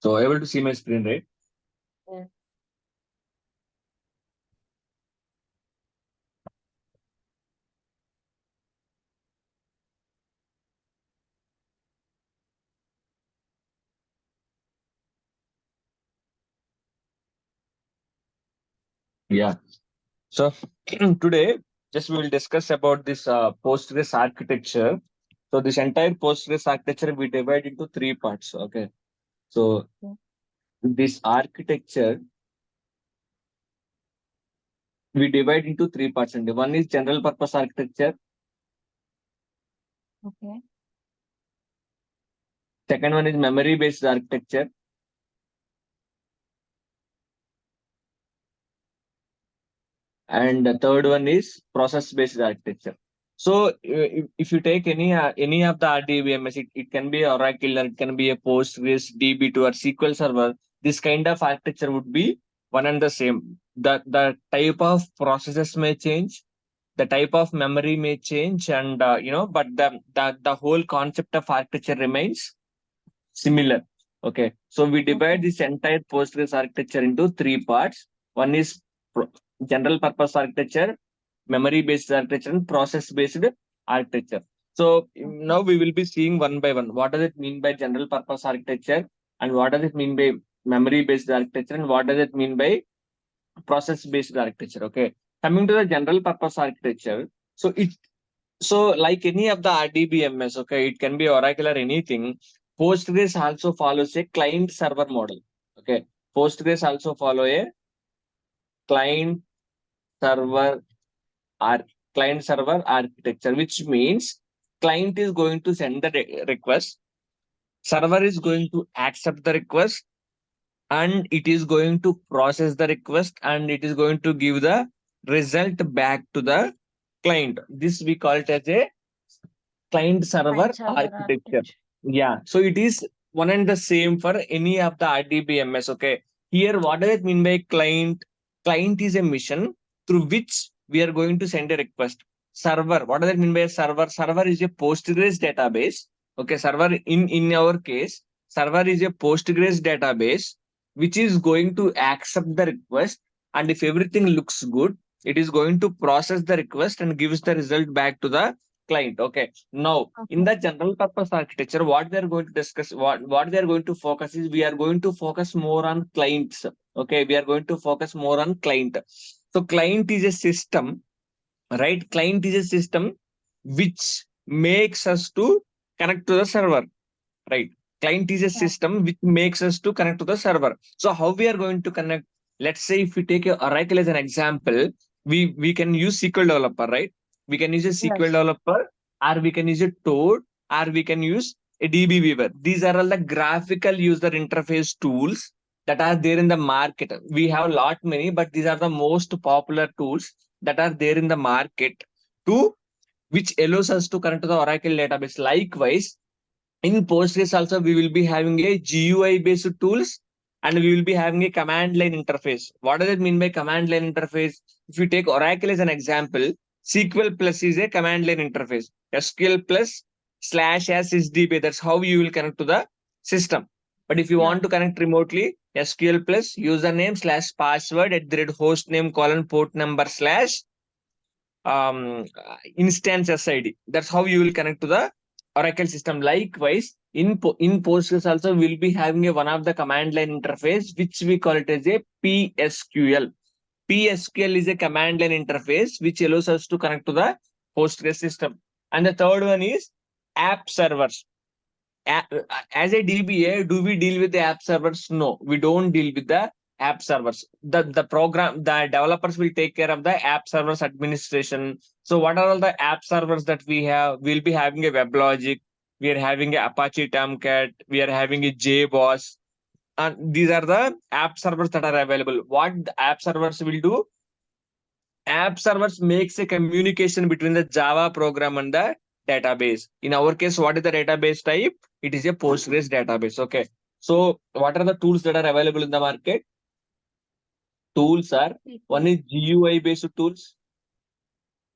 So able to see my screen, right? Yes. Yeah. So today, just we will discuss about this Postgres architecture. So this entire Postgres architecture we divide into three parts. Okay. So Okay. this architecture we divide into three parts. And one is general purpose architecture. Okay. Second one is memory based architecture. And the third one is process based architecture. So if you take any of the RDBMS, it can be Oracle, or it can be a Postgres, DB2, or SQL Server. This kind of architecture would be one and the same. The type of processes may change, the type of memory may change, and but the whole concept of architecture remains similar. Okay, so we divide Okay. this entire Postgres architecture into three parts. One is pro- general purpose architecture, memory based architecture, and process based architecture. So Okay. now we will be seeing one by one. What does it mean by general purpose architecture, and what does it mean by memory based architecture, and what does it mean by process based architecture? Okay, coming to the general purpose architecture. So like any of the RDBMS, okay, it can be Oracle or anything. Postgres also follows a client server model. Okay, Postgres also follow a client server or client server architecture, which means client is going to send the request, server is going to accept the request, and it is going to process the request, and it is going to give the result back to the client. This we call it as a client server Client server architecture. architecture. Yeah. So it is one and the same for any of the RDBMS. Okay. Here, what does it mean by client? Client is a mission through which we are going to send a request. Server. What does it mean by a server? Server is a Postgres database. Okay. Server in our case, server is a Postgres database which is going to accept the request, and if everything looks good, it is going to process the request and gives the result back to the client. Okay. Now, in Okay. the general purpose architecture, what we are going to discuss, what we are going to focus is we are going to focus more on clients. Okay, we are going to focus more on client. So, client is a system, right? Client is a system which makes us to connect to the server, right? Client is a Yeah. system which makes us to connect to the server. So, how we are going to connect? Let's say if we take a Oracle as an example, we can use SQL Developer, right? We can use a SQL Yes. Developer, or we can use a Toad, or we can use a DB Weaver. These are all the graphical user interface tools that are there in the market. We have a lot many, but these are the most popular tools that are there in the market to which allows us to connect to the Oracle database. Likewise, in Postgres also we will be having a GUI based tools, and we will be having a command line interface. What does it mean by command line interface? If you take Oracle as an example, SQL plus is a command line interface. SQL plus slash as SDB. That's how you will connect to the system. But if you Yeah. want to connect remotely, SQL plus username slash password at the rate host name colon port number slash instance SID. That's how you will connect to the Oracle system. Likewise, in Postgres also we'll be having a one of the command line interface which we call it as a PSQL. PSQL is a command line interface which allows us to connect to the Postgres system. And the third one is app servers. As a DBA, do we deal with the app servers? No, we don't deal with the app servers. The developers will take care of the app servers administration. So what are all the app servers that we have? We'll be having a WebLogic, we are having a Apache Tomcat, we are having a JBoss, and these are the app servers that are available. What the app servers will do? App servers makes a communication between the Java program and the database. In our case, what is the database type? It is a Postgres database. Okay. So what are the tools that are available in the market? Tools are, one SQL. is GUI based tools,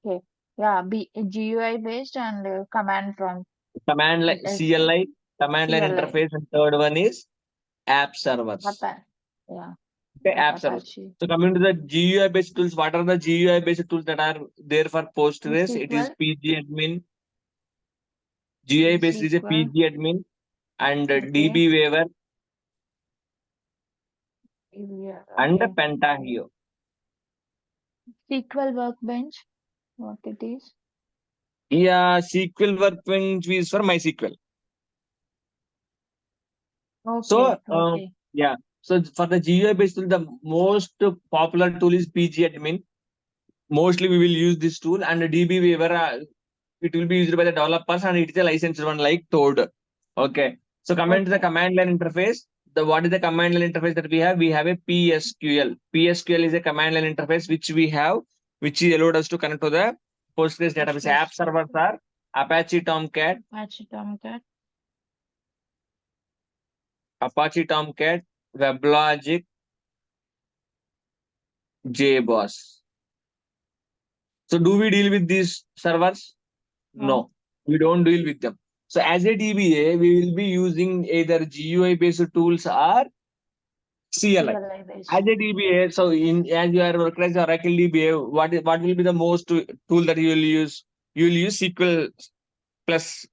Okay. Yeah. GUI based and command line as well. CLI, command line CLI. interface, and third one is app servers. Yeah. Okay, app servers. Apache. So coming to the GUI based tools, what are the GUI based tools that are there for Postgres? It is SQL. pgadmin. GUI based is a SQL. pgadmin and Okay. Dba-holic Yeah. and Okay. Pentahio. SQL Workbench. What it is? Yeah, SQL Workbench is for MySQL. So, Okay. Okay. yeah. So for the GUI based tool, the most popular tool is pgadmin. Mostly we will use this tool, and Db-holic, it will be used by the developers, and it is a licensed one like Toad. Okay. So coming to the Okay. command line interface, what is the command line interface that we have? We have a PSQL. PSQL is a command line interface which we have, which is allowed us to connect to the Postgres database. Postgres. App servers are Apache Tomcat, Apache Tomcat. WebLogic, JBoss. So do we deal with these servers? No, we don't deal with them. So as a DBA, we will be using either GUI based tools or CLI. CLI based. As a DBA, so as you are working as Oracle DBA, what will be the most tool that you will use? You will use SQL plus,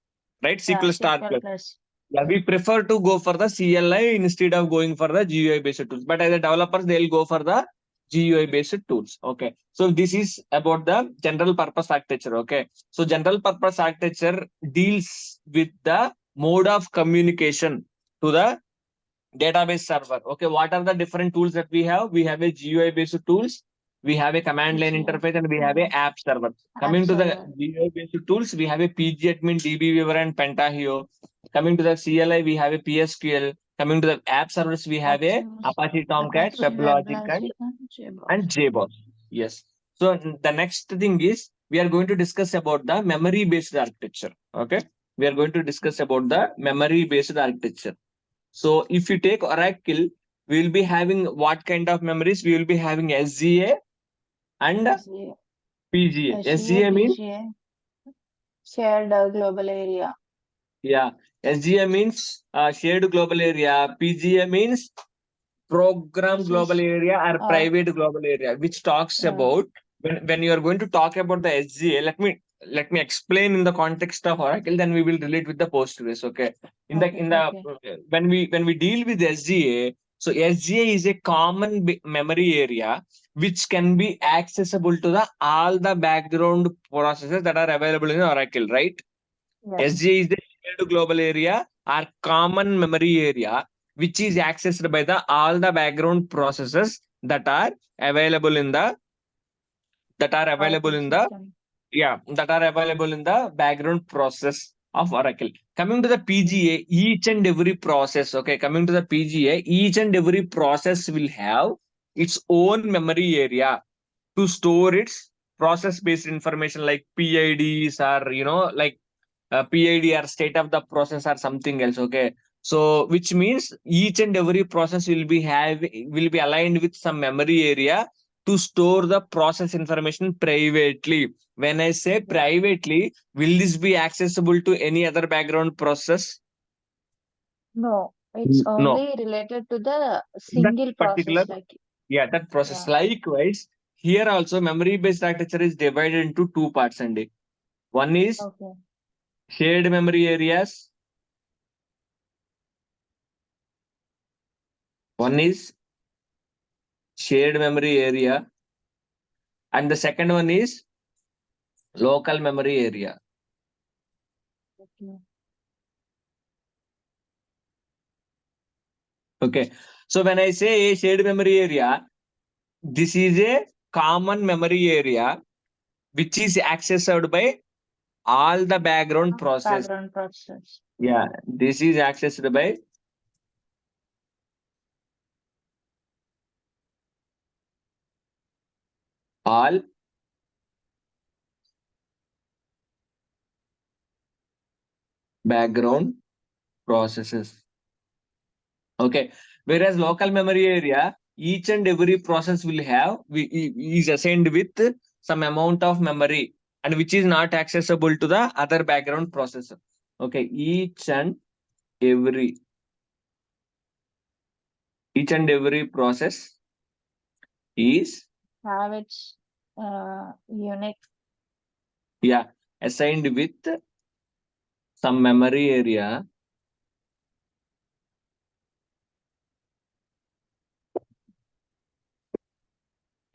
right? Yeah, SQL Star SQL plus. plus. Yeah, we prefer to go for the CLI instead of going for the GUI based tools. But as a developers, they'll go for the GUI based tools. Okay. So this is about the general purpose architecture. Okay. So general purpose architecture deals with the mode of communication to the database server. Okay. What are the different tools that we have? We have a GUI based tools. We have a command line GUI. interface and we have a app server. App Coming to the server. GUI based tools, we have a pgadmin, Db-holic and Pentahio. Coming to the CLI, we have a PSQL. Coming to the app servers, we have App a servers. Apache Tomcat, Apache WebLogic, WebLogic and JBoss. and JBoss. Yes. So the next thing is we are going to discuss about the memory-based architecture. Okay. We are going to discuss about the memory-based architecture. So if you take Oracle, we will be having what kind of memories? We will be having SGA and SGA. PGA. SGA, SGA means PGA. Shared global area. yeah. SGA means shared global area. PGA means program This global is area or private global area, which talks uh, about when you are going to talk about the SGA. Let me explain in the context of Oracle, then we will relate with the Postgres. Okay. okay. When we deal with SGA, so SGA is a common memory area which can be accessible to the all the background processes that are available in Oracle, right? Yes. SGA is the shared global area or common memory area which is accessed by the all the background processes available in the that are available Oracle in the system. that are available in the background process of Oracle. Coming to the PGA, each and every process, okay, coming to the PGA, each and every process will have its own memory area to store its process based information like PIDs or like PID or state of the process or something else. Okay. So which means each and every process will be aligned with some memory area to store the process information privately. When I say privately, will this be accessible to any other background process? No, it's No. only related to the That single particular, process, like yeah, that process. yeah. Likewise, here also memory based architecture is divided into two parts. And one is Okay. shared memory areas. One is shared memory area, and the second one is local memory area. Okay. Okay. So when I say a shared memory area, this is a common memory area which is accessed by all the background process. Background process. Yeah, this is accessed by all background processes. Okay. Whereas local memory area, each and every process will have is assigned with some amount of memory and which is not accessible to the other background processor. Okay. Each and every Each and every process is have its unique. assigned with some memory area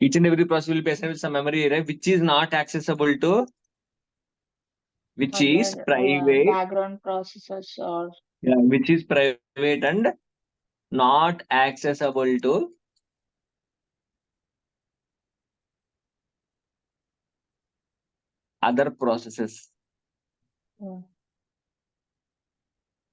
each and every process will be assigned with some memory area which is not accessible to which is Other private background processes or which is private and not accessible to other processes. yeah.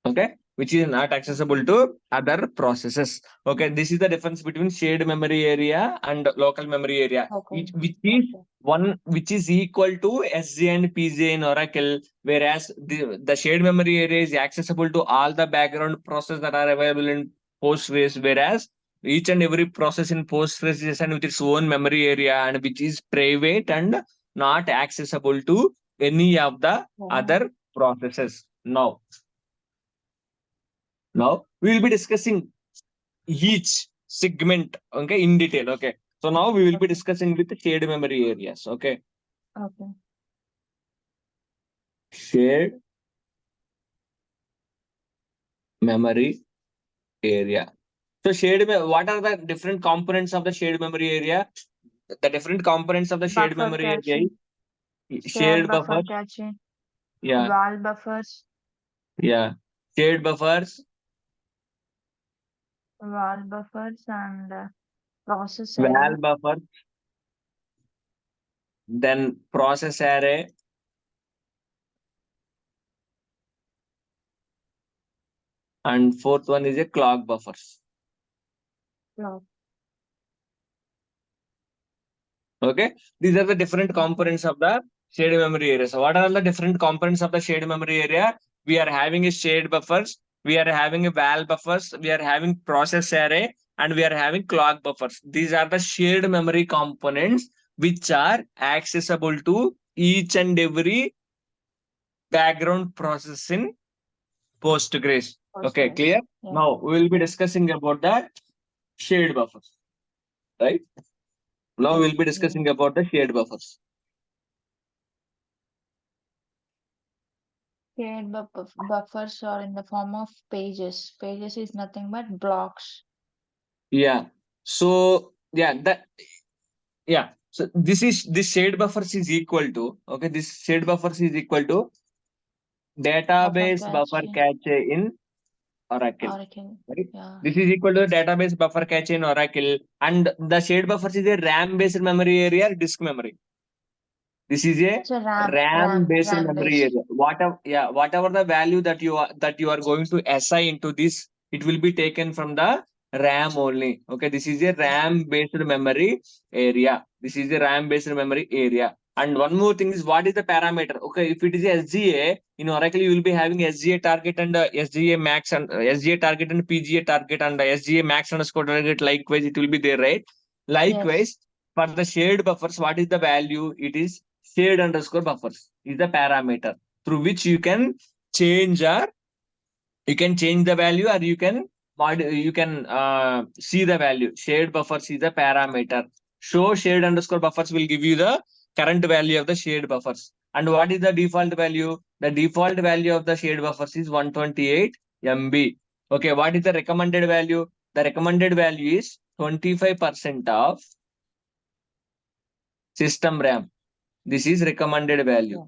Okay, which is not accessible to other processes. Okay, this is the difference between shared memory area and local memory area, Okay. which is Okay. one which is equal to SJ and PJ in Oracle, whereas the shared memory area is accessible to all the background processes that are available in Postgres, whereas each and every process in Postgres is assigned with its own memory area and which is private and not accessible to any of the other processes. Now we will be discussing each segment, okay, in detail. Okay, so now we will be Okay. discussing with the shared memory areas. Okay, Okay. shared memory area. So what are the different components of the shared memory area? The different components of the shared Buffer memory area caching, is shared shared buffer buffers. caching, Yeah, wall buffers, yeah. Shared buffers, and process val array. buffers, then process array, and fourth one is a clock buffers. Clock. Okay, these are the different Okay. components of the shared memory area. So, what are the different components of the shared memory area? We are having a shared buffers, we are having a val buffers, we are having process array, and we are having clock buffers. These are the shared memory components which are accessible to each and every background process in Postgres. Okay, Postgres. clear? Yeah. Now we will be Yeah. discussing about the shared buffers, right? Now we'll be Yeah. discussing about the shared buffers. Shared buffers are in the form of pages. Pages is nothing but blocks. Yeah. So So this shared buffers is equal to this shared buffers is equal to Buffer database buffer caching, cache in Oracle. Oracle. Right? Yeah. This is equal to database buffer cache in Oracle, and the shared buffers is a RAM based memory area or disk memory. This is a It's a RAM based RAM memory based. area. Whatever the value that you are going to assign to this, it will be taken from the RAM only. Okay, this is a RAM based memory area. This is a RAM based memory area. And one more thing is what is the parameter? Okay, if it is a SGA in Oracle, you will be having SGA target and SGA max and SGA target and PGA target and SGA max underscore target. Likewise, it will be there, right? Yes. Likewise, for the shared buffers, what is the value? It is shared underscore buffers is the parameter through which you can change the value or you can see the value. Shared buffers is the parameter. Show shared underscore buffers will give you the current value of the shared buffers. And what is the default value? The default value of the shared buffers is 128 MB. Okay, what is the recommended value? The recommended value is 25% of system RAM. This is recommended value. Yeah.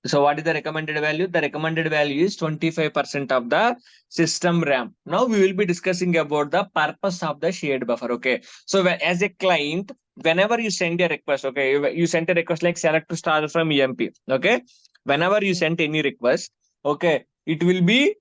So what is the recommended value? The recommended value is 25% of the system RAM. Now we will be discussing about the purpose of the shared buffer. Okay. So as a client, whenever you send a request, okay, you send a request like select to star from EMP. Okay. Whenever you Yeah. send any request, okay, it will be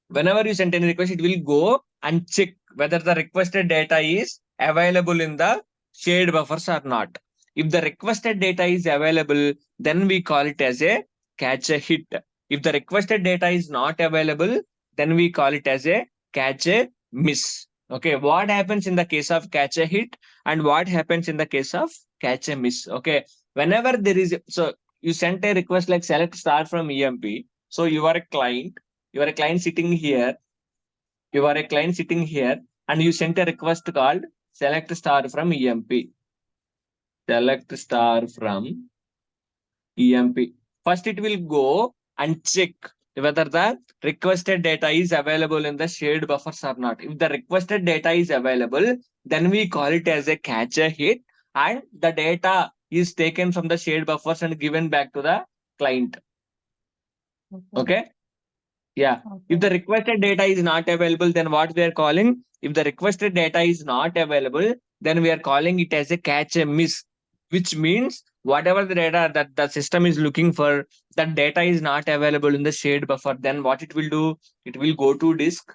whenever you send any request, it will go and check whether the requested data is available in the shared buffers or not. If the requested data is available, then we call it as a catch a hit. If the requested data is not available, then we call it as a catch a miss. Okay, what happens in the case of catch a hit and what happens in the case of catch a miss? Okay, whenever there is you sent a request like select star from EMP. So you are a client sitting here You are a client sitting here and you sent a request called select star from EMP. Select star from EMP. First, it will go and check whether the requested data is available in the shared buffers or not. If the requested data is available, then we call it as a catcher hit, and the data is taken from the shared buffers and given back to the client. Okay. Yeah. If the Okay. requested data is not available, then what we are calling? If the requested data is not available, then we are calling it as a catch and miss, which means whatever the data that the system is looking for, that data is not available in the shared buffer. Then what it will do? It will go to disk.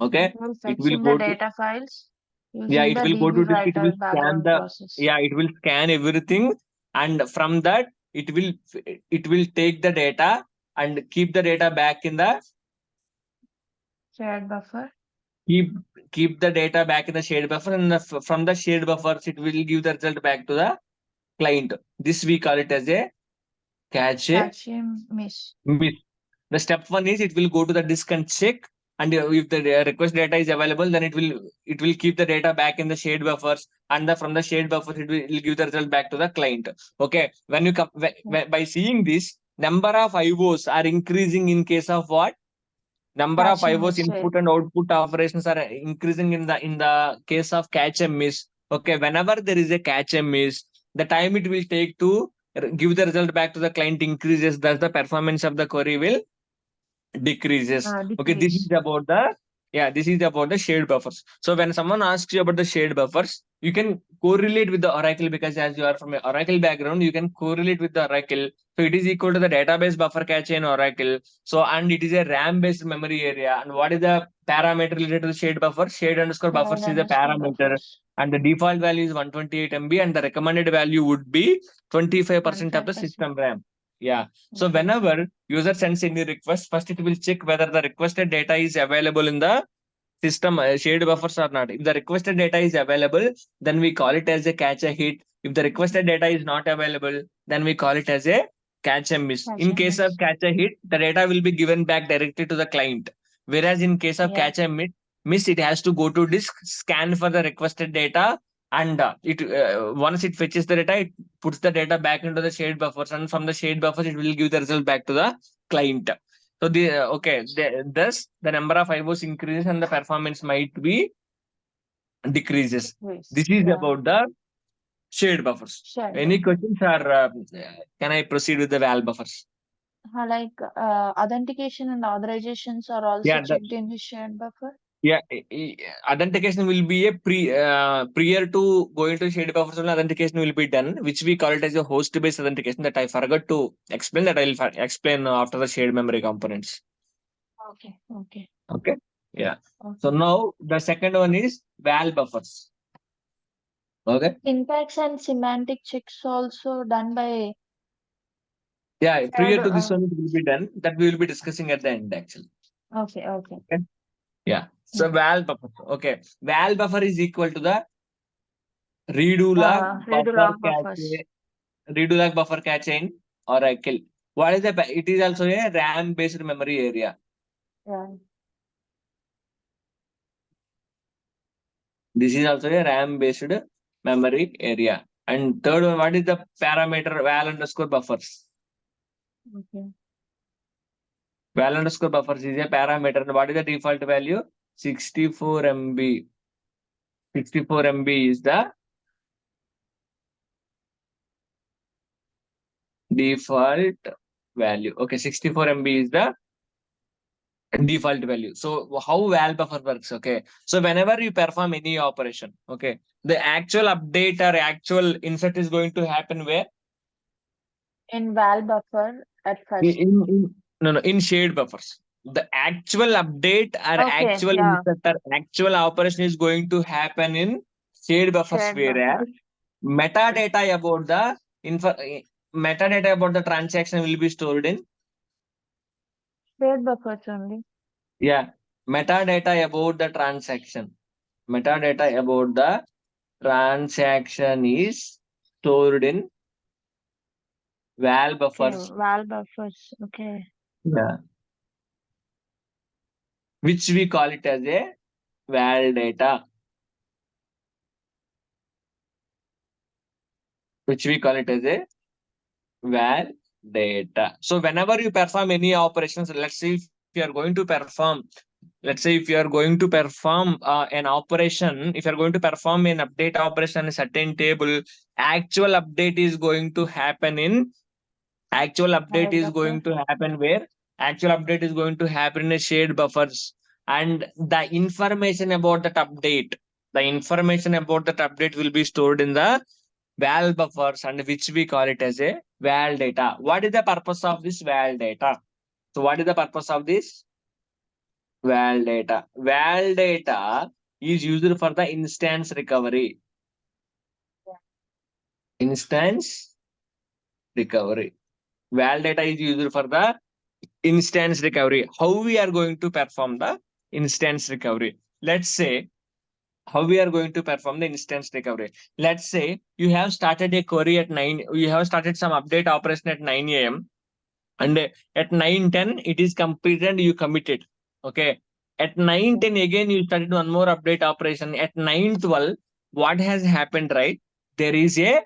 It Okay. will It fetch will in the go to, data files yeah, using it the will go DB to disk. It will writer scan background the, process. yeah, it will scan everything, and from that it will take the data and keep the data back in the Shared buffer. keep keep the data back in the shared buffer, and from the shared buffers it will give the result back to the client. This we call it as a cache Calcium miss. miss. The step one is it will go to the disk and check, and if the request data is available, then it will keep the data back in the shared buffers, and from the shared buffers it will give the result back to the client. Okay, when you come by seeing this, number of IOs are increasing in case of what? Number of Calcium IOs miss, right? input and output operations are increasing in the case of catch and miss. Okay, whenever there is a catch and miss, the time it will take to give the result back to the client increases. Thus, the performance of the query will decreases. Okay, this is Decrease. about the, yeah, this is about the shared buffers. So when someone asks you about the shared buffers, you can correlate with the Oracle, because as you are from an Oracle background, you can correlate with the Oracle. So it is equal to the database buffer cache in Oracle. So, and it is a RAM based memory area. And what is the parameter related to the shared buffer? Shared underscore buffers Shared is a underscore parameter, buffers. and the default value is 128 MB, and the recommended value would be 25% of the 25%. system RAM. Yeah. So Okay. whenever user sends any request, first it will check whether the requested data is available in the system shared buffers or not. If the requested data is available, then we call it as a catch a hit. If the requested data is not available, then we call it as a catch a miss. In Calcium case of miss. catch a hit, the data will be given back directly to the client. Whereas in case of Yeah. catch a miss, it has to go to disk, scan for the requested data, and it once it fetches the data, it puts the data back into the shared buffers, and from the shared buffers, it will give the result back to the client. So thus the number of IOs increases and the performance might be decreases. Decrease. This is Yeah. about the shared buffers. Shared Any buffer. questions, or can I proceed with the val buffers? Like authentication and authorizations are also Yeah, checked in the shared buffer. yeah. Authentication will be a prior to going to shared buffers. Only authentication will be done, which we call it as a host based authentication. That I forgot to explain. That I'll explain after the shared memory components. Okay. Okay. Okay. Yeah. So Okay. now the second one is val buffers. Okay. Syntax and semantic checks also done by Yeah, prior shared. to this one, it will be done. That we will be discussing at the end, actually. Okay. Okay. Okay. Yeah. So Yeah. val buffer. Okay. Val buffer is equal to the redo log Redo buffer log cache, buffers. redo log buffer cache in Oracle. What is the? It is also a RAM based memory area. Yeah. This is also a RAM based memory area. And third one, what is the parameter val underscore buffers? Okay. Val underscore buffers is a parameter. And what is the default value? 64 MB. 64 MB is the default value. Okay, 64 MB is the default value. So how val buffer works? Okay, so whenever you perform any operation, okay, the actual update or actual insert is going to happen where? In val buffer at In, first. in, in no, no, in shared buffers. The actual update or Okay. actual Yeah. insert or actual operation is going to happen in shared buffers, Shared whereas buffer. metadata about the info metadata about the transaction will be stored in, Shared buffers only. yeah, metadata about the transaction. Metadata about the transaction is stored in val Okay. buffers. Val buffers. Okay. Yeah. which we call it as a val data, which we call it as a val data. So whenever you perform any operations, let's say if you are going to perform, let's say if you are going to perform an operation, if you are going to perform an update operation in a certain table, actual update is going to happen in actual update Right is buffer. going to happen where actual update is going to happen in a shared buffers, and the information about that update, the information about that update will be stored in the val buffers, and which we call it as a val data. What is the purpose of this val data? So what is the purpose of this val data? Val data is used for the instance recovery. Instance recovery. Val data is used for the instance recovery. How we are going to perform the instance recovery? Let's say how we are going to perform the instance recovery. Let's say you have started a query at 9, you have started some update operation at 9 a.m. and at 9:10 it is completed and you committed. Okay. At 9:10 again you started one more update operation. At 9:12, what has happened, right? There is a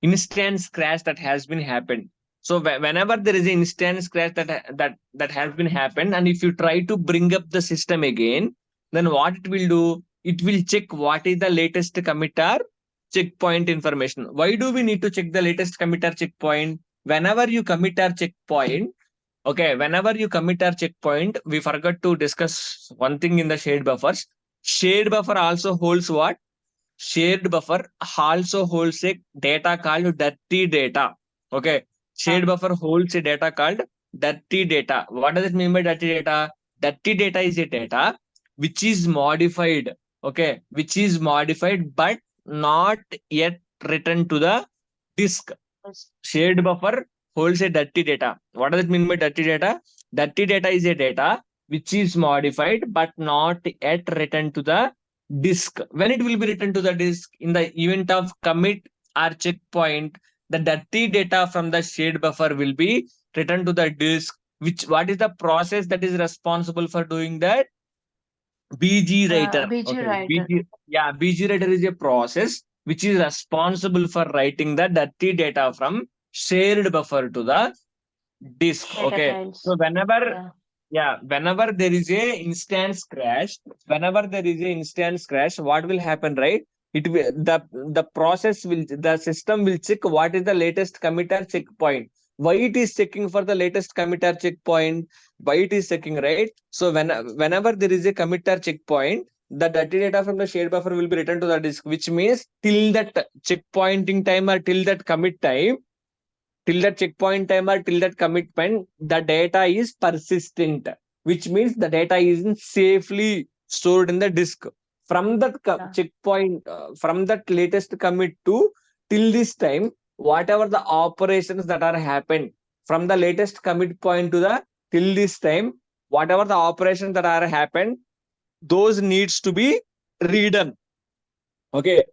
instance crash that has been happened. So whenever there is an instance crash that has been happened, and if you try to bring up the system again, then what it will do? It will check what is the latest commit or checkpoint information. Why do we need to check the latest commit or checkpoint? Whenever you commit or checkpoint, okay, whenever you commit or checkpoint, we forgot to discuss one thing in the shared buffers. Shared buffer also holds what? Shared buffer also holds a data called dirty data. Okay. Shared buffer holds a data called dirty data. What does it mean by dirty data? Dirty data is a data which is modified. Okay. Which is modified but not yet written to the disk. Yes. Shared buffer holds a dirty data. What does it mean by dirty data? Dirty data is a data which is modified but not yet written to the disk. When it will be written to the disk? In the event of commit or checkpoint, the dirty data from the shared buffer will be written to the disk. Which what is the process that is responsible for doing that? BG writer. BG Okay, writer. BG. Yeah, BG writer is a process which is responsible for writing the dirty data from shared buffer to the disk. Data Okay, so files. whenever, Yeah. yeah, whenever there is a instance crash, whenever there is a instance crash, what will happen, right? It will the process will the system will check what is the latest commit or checkpoint. Why it is checking for the latest commit or checkpoint? Why it is checking, right? So whenever there is a commit or checkpoint, the dirty data from the shared buffer will be written to the disk, which means till that checkpointing time or till that checkpoint time or till that commitment, the data is persistent, which means the data is safely stored in the disk. From that Yeah. checkpoint, from that latest commit to till this time, whatever the operations that are happened from the latest commit point to the till this time, whatever the operations that are happened, those needs to be redone. Okay,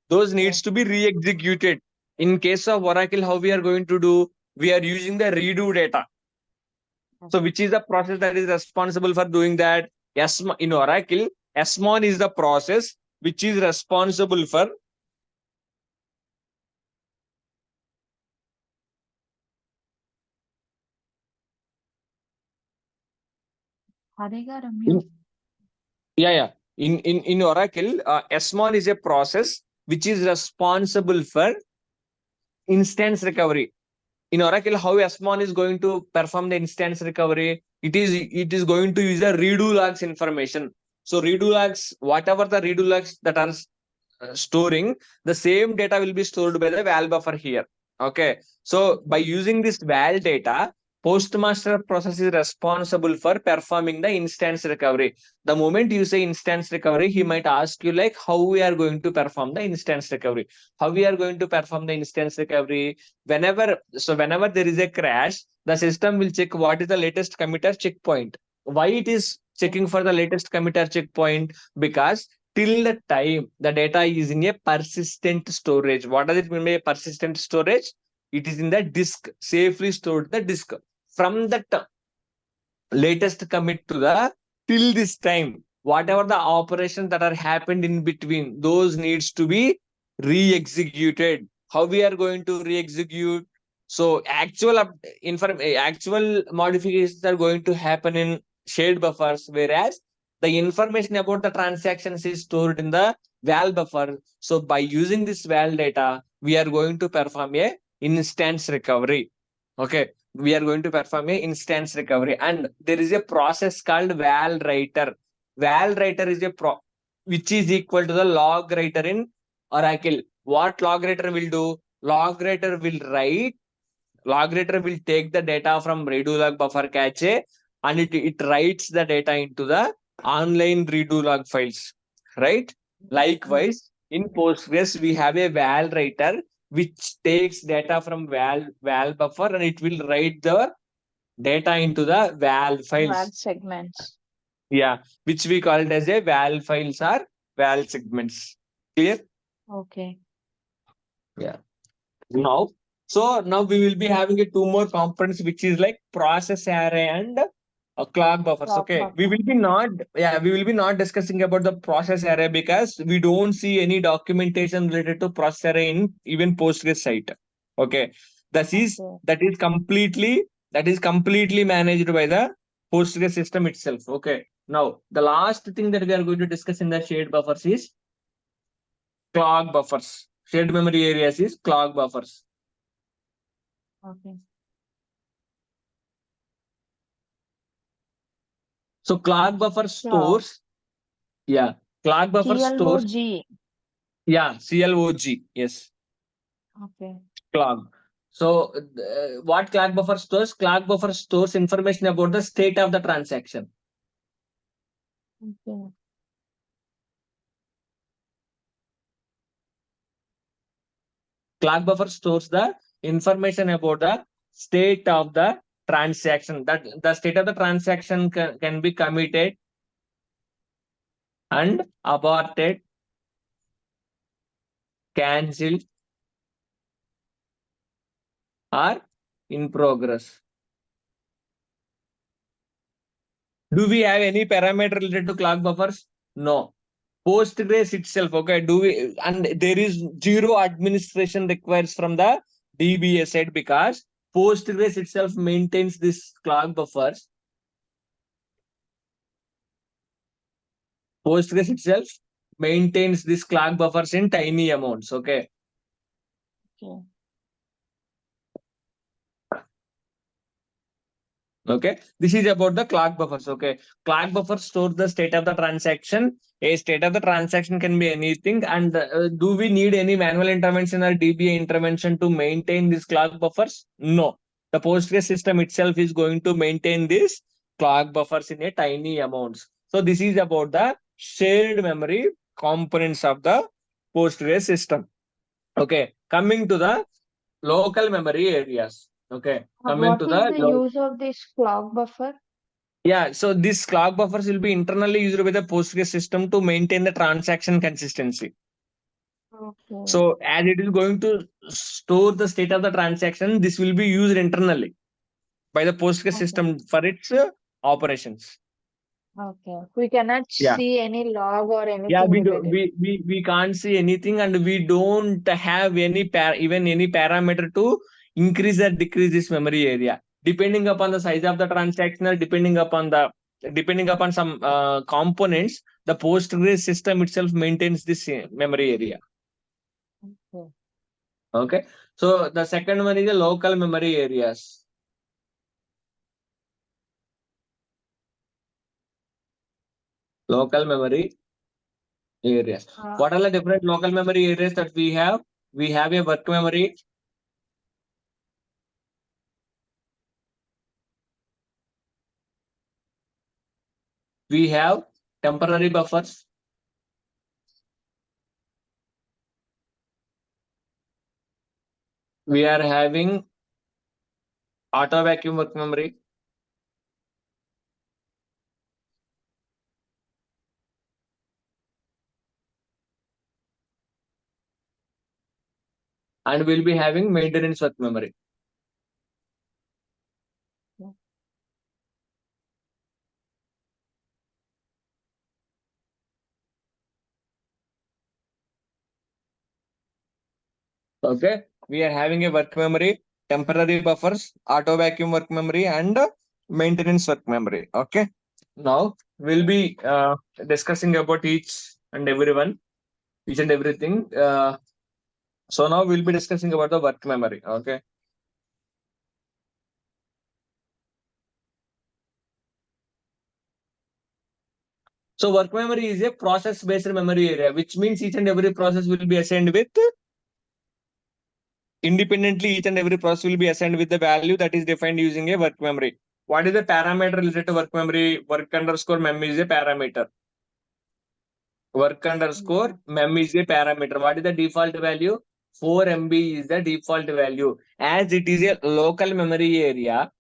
those Okay. needs to be re-executed. In case of Oracle, how we are going to do? We are using the redo data. So which is the process that is responsible for doing that? Yes, in Oracle, SMON is the process which is responsible for Hari garu in, mute. yeah. In Oracle, SMON is a process which is responsible for instance recovery. In Oracle, how SMON is going to perform the instance recovery? It is going to use a redo logs information. So redo logs, whatever the redo logs that are storing, the same data will be stored by the val buffer here. Okay. So by using this val data, postmaster process is responsible for performing the instance recovery. The moment you say instance recovery, he might ask you like how we are going to perform the instance recovery. How we are going to perform the instance recovery? Whenever there is a crash, the system will check what is the latest committer checkpoint. Why it is checking for the latest committer checkpoint? Because till the time the data is in a persistent storage. What does it mean by persistent storage? It is in the disk, safely stored the disk. From the latest commit to the till this time, whatever the operations that are happened in between, those needs to be re-executed. How we are going to re-execute? So actual modifications are going to happen in shared buffers, whereas the information about the transactions is stored in the val buffer. So by using this val data, we are going to perform a instance recovery. Okay, we are going to perform a instance recovery, and there is a process called val writer. Val writer is which is equal to the log writer in Oracle. What log writer will do? Log writer will take the data from redo log buffer cache, and it writes the data into the online redo log files, right? Likewise, in Postgres, we have a val writer which takes data from val buffer, and it will write the data into the val Val files. segments. Yeah, which we call it as a val files or val segments. Clear? Okay. Yeah. Now, so now we will be having a two more components, which is like process array and clock buffers. Clock Okay, buffer. we will be not discussing about the process array because we don't see any documentation related to process array in even Postgres site. Okay, Okay. that is completely managed by the Postgres system itself. Okay, now the last thing that we are going to discuss in the shared buffers is clock buffers. Shared memory areas is clock buffers. Okay. So clock buffer Clog. stores, yeah, clock buffer stores, CLOG. yeah, CLOG, yes, Okay. clock. So what clock buffer stores? Clock buffer stores information about the state of the transaction. Okay. Clock buffer stores the information about the state of the transaction. That the state of the transaction can be committed and aborted, cancelled, or in progress. Do we have any parameter related to clock buffers? No. Postgres itself, okay, do we, and there is zero administration requires from the DBA side because Postgres itself maintains this clock buffers. Postgres itself maintains this clock buffers in tiny amounts, okay. Okay. Okay, this is about the clock buffers. Okay, clock buffer stores the state of the transaction. A state of the transaction can be anything. And do we need any manual intervention or DBA intervention to maintain these clock buffers? No. The Postgres system itself is going to maintain these clock buffers in a tiny amounts. So this is about the shared memory components of the Postgres system. Okay, coming to the local memory areas. Okay, coming What to is the the use of this clock buffer? yeah, so this clock buffers will be internally used by the Postgres system to maintain the transaction consistency. Okay. So as it is going to store the state of the transaction, this will be used internally by the Postgres Okay. system for its operations. Okay. We cannot Yeah. see any log or Yeah, anything related. we can't see anything, and we don't have even any parameter to increase or decrease this memory area depending upon the size of the transaction, or depending upon some components. The Postgres system itself maintains this memory area. Okay. Okay, so the second one is the local memory areas. Local memory areas. Uh, What are the different local memory areas that we have? We have a work memory. We have temporary buffers. We are having auto vacuum work memory, and we'll be having maintenance work memory. yeah. Okay, we are having a work memory, temporary buffers, auto vacuum work memory, and maintenance work memory. Okay, now we'll be discussing about each and everything. So now we'll be discussing about the work memory. Okay. So work memory is a process-based memory area, which means each and every process will be assigned with independently. Each and every process will be assigned with the value that is defined using a work memory. What is the parameter related to work memory? Work underscore mem is a parameter. Work underscore mem is a parameter. What is the default value? 4 MB is the default value. As it is a local memory area,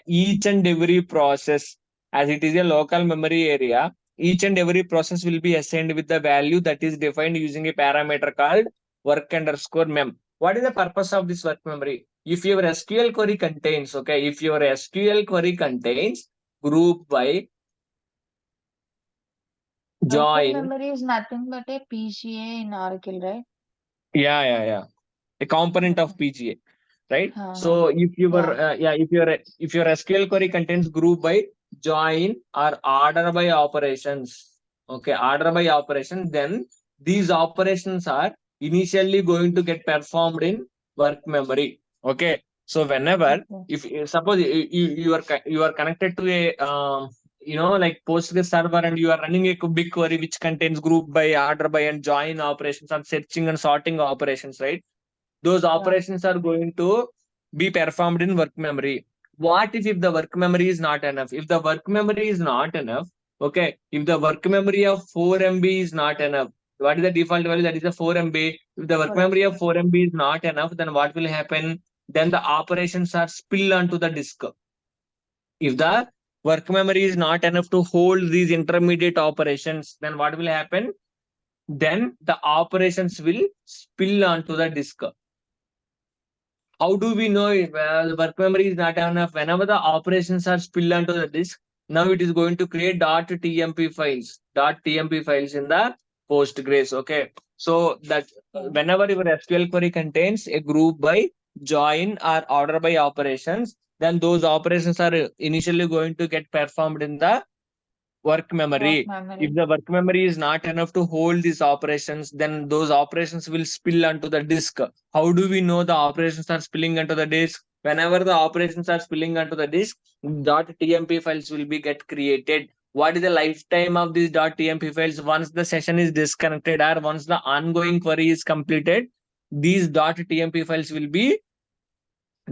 each and every process, as it is a local memory area, each and every process will be assigned with the value that is defined using a parameter called work underscore mem. What is the purpose of this work memory? If your SQL query contains, okay, if your SQL query contains group by Local join. memory is nothing but a PCA in Oracle, right? Yeah. A component of Okay. PGA, right? Uh-huh. So if your Yeah. if your SQL query contains group by join or order by operations, okay, order by operation, then these operations are initially going to get performed in work memory. Okay, so whenever Okay. if suppose you are connected to a like Postgres server and you are running a big query which contains group by, order by, and join operations and searching and sorting operations, right? Those Yeah. operations are going to be performed in work memory. What if the work memory is not enough? If the work memory is not enough, okay, if the work memory of 4 MB is not enough, what is the default value? That is the 4 MB. If the work 4 memory MB. of 4 MB is not enough, then what will happen? Then the operations are spill onto the disk. If the work memory is not enough to hold these intermediate operations, then what will happen? Then the operations will spill onto the disk. How do we know if the work memory is not enough? Whenever the operations are spilled onto the disk, now it is going to create .tmp files in the Postgres. Okay, so that Yeah. whenever your SQL query contains a group by, join, or order by operations, then those operations are initially going to get performed in the work Work memory. If memory. the work memory is not enough to hold these operations, then those operations will spill onto the disk. How do we know the operations are spilling onto the disk? Whenever the operations are spilling onto the disk, .tmp files will be get created. What is the lifetime of these .tmp files? Once the session is disconnected or once the ongoing query is completed, these .tmp files will be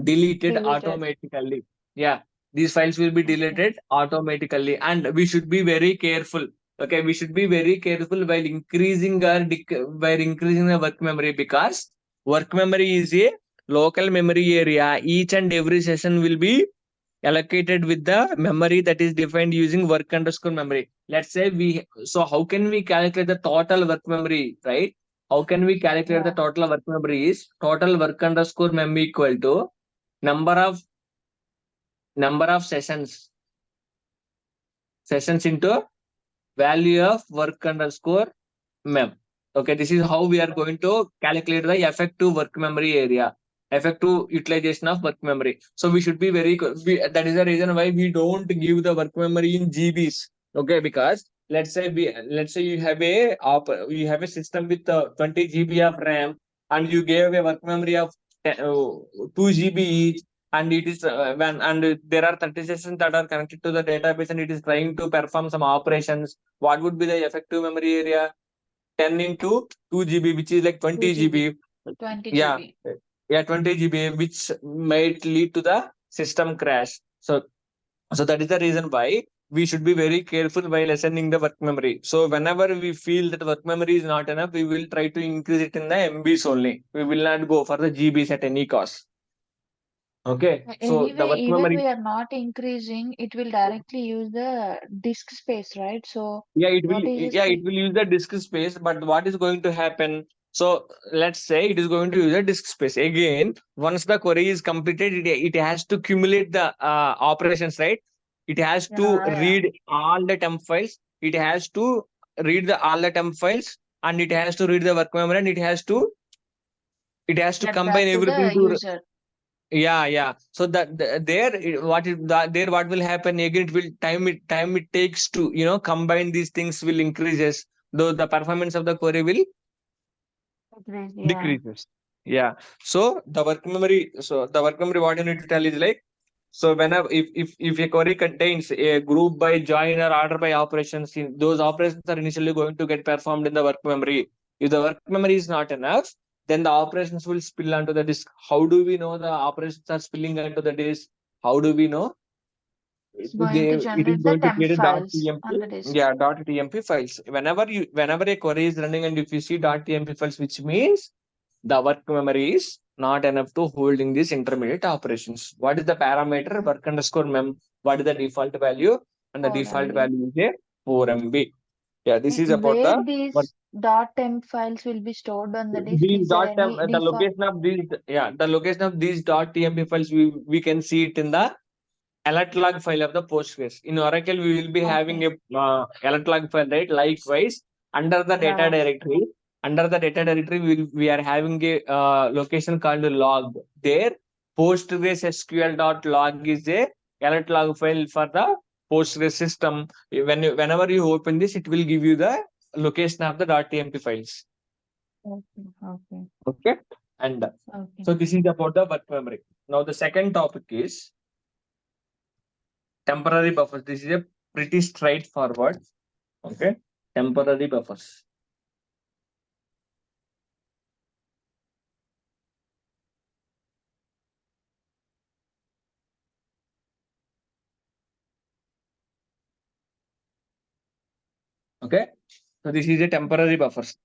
deleted Deleted. automatically. Yeah, these files will be Okay. deleted automatically, and we should be very careful. Okay, we should be very careful while while increasing the work memory, because work memory is a local memory area. Each and every session will be allocated with the memory that is defined using work underscore memory. Let's say how can we calculate the total work memory, right? How can we calculate the Yeah. total work memory? Is total work underscore mem equal to number of sessions into value of work underscore mem. Okay, this is how we are going to calculate the effective work memory area, effective utilization of work memory. So we should be that is the reason why we don't give the work memory in GBs. Okay, because let's say you have a system with 20 GB of RAM, and you gave a work memory of 2 GB each, and it is when and there are 30 sessions that are connected to the database, and it is trying to perform some operations. What would be the effective memory area? 10 into 2 GB, which is like 2 20 GB. GB. 20 Yeah, GB. yeah, 20 GB, which might lead to the system crash. So that is the reason why we should be very careful while assigning the work memory. So whenever we feel that work memory is not enough, we will try to increase it in the MBs only. We will not go for the GBs at any cost. Okay, so the Anyway, work even memory. we are not increasing, it will directly use the disk space, right? So Yeah, it will. what is the Yeah, it space? will use the disk space. But what is going to happen? So let's say it is going to use a disk space again. Once the query is completed, it has to accumulate the operations, right? It has to Yeah, yeah. read all the temp files. It has to read the all the temp files, and it has to read the work memory, and it has to It has to Get combine back to everything the to user. yeah. So there what will happen again? It will time it takes to combine these things will increases. Though the performance of the query will Agreed, yeah. decreases. Yeah. So the work memory. So the work memory. What you need to tell is like. So whenever if a query contains a group by, join, or order by operations, those operations are initially going to get performed in the work memory. If the work memory is not enough, then the operations will spill onto the disk. How do we know the operations are spilling onto the disk? How do we know? It's going to It is generate the going to temp create a files on .tmp. the disk. Yeah, .tmp files. Whenever a query is running and if you see .tmp files, which means the work memory is not enough to holding these intermediate operations. What is the parameter? Mm. Work underscore mem. What is the default value? And the For default MB. value is a 4 MB. Yeah, this is about Where the work. these .temp files will be stored on the disk? These Is there any the default? location of these, yeah, the location of these .tmp files, we can see it in the alert log file of the Postgres. In Oracle, we will be having Okay. a alert log file, right? Likewise, under the data Yeah. directory, we are having a location called log. There, Postgres SQL.log is a alert log file for the Postgres system. Whenever you open this, it will give you the location of the .tmp files. Okay. Okay. Okay, and Okay. so this is about the work memory. Now the second topic is temporary buffers. This is a pretty straightforward. Okay, temporary buffers. Okay, so this is a temporary buffers.